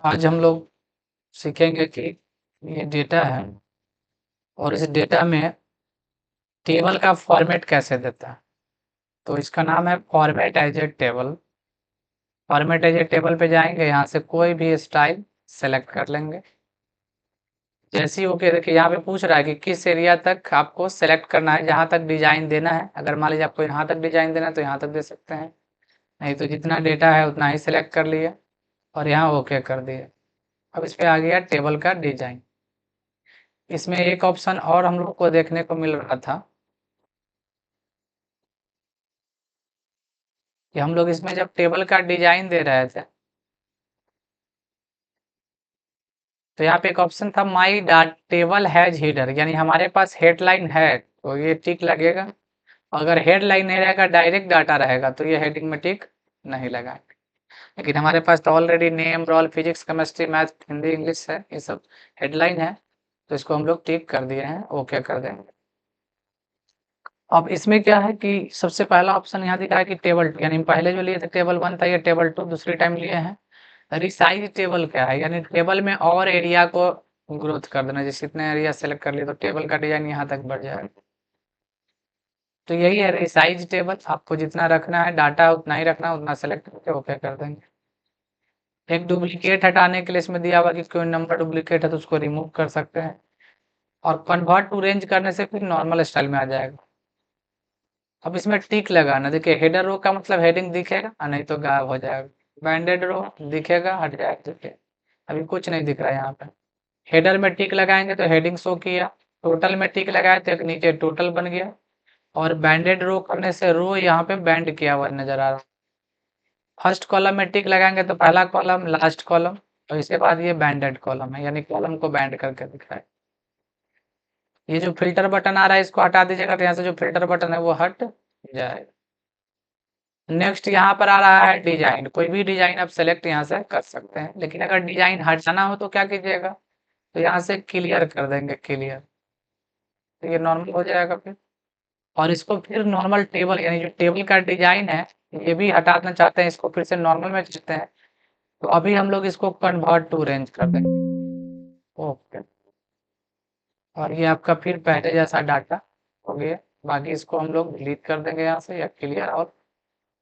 आज हम लोग सीखेंगे कि ये डेटा है और इस डेटा में टेबल का फॉर्मेट कैसे देता है। तो इसका नाम है format as a table. Format as a table पे जाएंगे, यहाँ से कोई भी स्टाइल सेलेक्ट कर लेंगे। जैसे ही ओके, देखिए यहाँ पे पूछ रहा है कि किस एरिया तक आपको सेलेक्ट करना है, जहाँ तक डिजाइन देना है। अगर मान लीजिए आपको यहाँ तक डिजाइन देना है तो यहाँ तक दे सकते हैं, नहीं तो जितना डेटा है उतना ही सिलेक्ट कर लिए और यहाँ ओके कर दिए। अब इस पे आ गया टेबल का डिजाइन। इसमें एक ऑप्शन और हम लोग को देखने को मिल रहा था कि हम लोग इसमें जब टेबल का डिजाइन दे रहे थे तो यहाँ पे एक ऑप्शन था माई डाट टेबल हैज हेडर, यानी हमारे पास हेडलाइन है तो ये टिक लगेगा। अगर हेडलाइन नहीं रहेगा, डायरेक्ट डाटा रहेगा, तो ये हेडिंग में टिक नहीं लगाएंगे। लेकिन हमारे पास तो already name, roll, physics, chemistry, math, Hindi, English है, ये सब हेडलाइन है, तो इसको हम लोग टिक कर दिए हैं, ओके कर देंगे। अब इसमें क्या है कि सबसे पहला ऑप्शन यहाँ दिखा है कि टेबल, यानी पहले जो लिए थे टेबल 1 था, ये टेबल 2 दूसरी टाइम लिए हैं। रिसाइज टेबल क्या है, यानी टेबल में और एरिया को ग्रोथ कर देना। जैसे इतने एरिया सेलेक्ट कर लिए तो टेबल का डिजाइन यहाँ तक बढ़ जाएगा। तो यही है रिसाइज टेबल। आपको जितना रखना है डाटा उतना ही रखना, उतना सेलेक्ट करके ओके कर देंगे। एक डुप्लीकेट हटाने के लिए इसमें दिया हुआ कि कोई नंबर डुप्लीकेट है तो उसको रिमूव कर सकते हैं। और कन्वर्ट टू रेंज करने से फिर नॉर्मल स्टाइल में आ जाएगा। अब इसमें टिक लगाना, देखिए हेडर रो का मतलब हेडिंग दिखेगा और नहीं तो गायब हो जाएगा। बैंडेड रो दिखेगा, हट जाएगा। देखिए अभी कुछ नहीं दिख रहा है यहाँ पे। हेडर में टिक लगाएंगे तो हेडिंग शो किया, टोटल में टिक लगाए तो एक नीचे टोटल बन गया, और बैंडेड रो करने से रो यहाँ पे बैंड किया हुआ नजर आ रहा है। फर्स्ट कॉलम में टिक लगाएंगे तो पहला कॉलम, लास्ट कॉलम, और इसके बाद ये बैंडेड कॉलम है, यानी कॉलम को बैंड करके दिख रहा है। ये जो फिल्टर बटन आ रहा है इसको हटा दीजिएगा, तो यहाँ से जो फिल्टर बटन है वो हट जाएगा। नेक्स्ट यहाँ पर आ रहा है डिजाइन। कोई भी डिजाइन आप सेलेक्ट यहाँ से कर सकते हैं, लेकिन अगर डिजाइन हटाना हो तो क्या कीजिएगा, तो यहाँ से क्लियर कर देंगे, क्लियर, तो ये नॉर्मल हो जाएगा फिर। और इसको फिर नॉर्मल टेबल, यानी जो टेबल का डिजाइन है ये भी हटाना चाहते हैं, इसको फिर से नॉर्मल में करते हैं, तो अभी हम लोग इसको कन्वर्ट टू रेंज कर देंगे। ओके, और ये आपका फिर पहले जैसा डाटा हो गया। बाकी इसको हम लोग डिलीट कर देंगे यहाँ से, या क्लियर और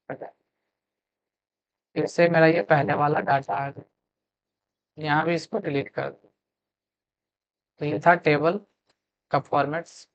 हटा। फिर से मेरा ये पहले वाला डाटा आ गया, यहाँ भी इसको डिलीट कर दो। तो ये था टेबल का फॉर्मेट्स।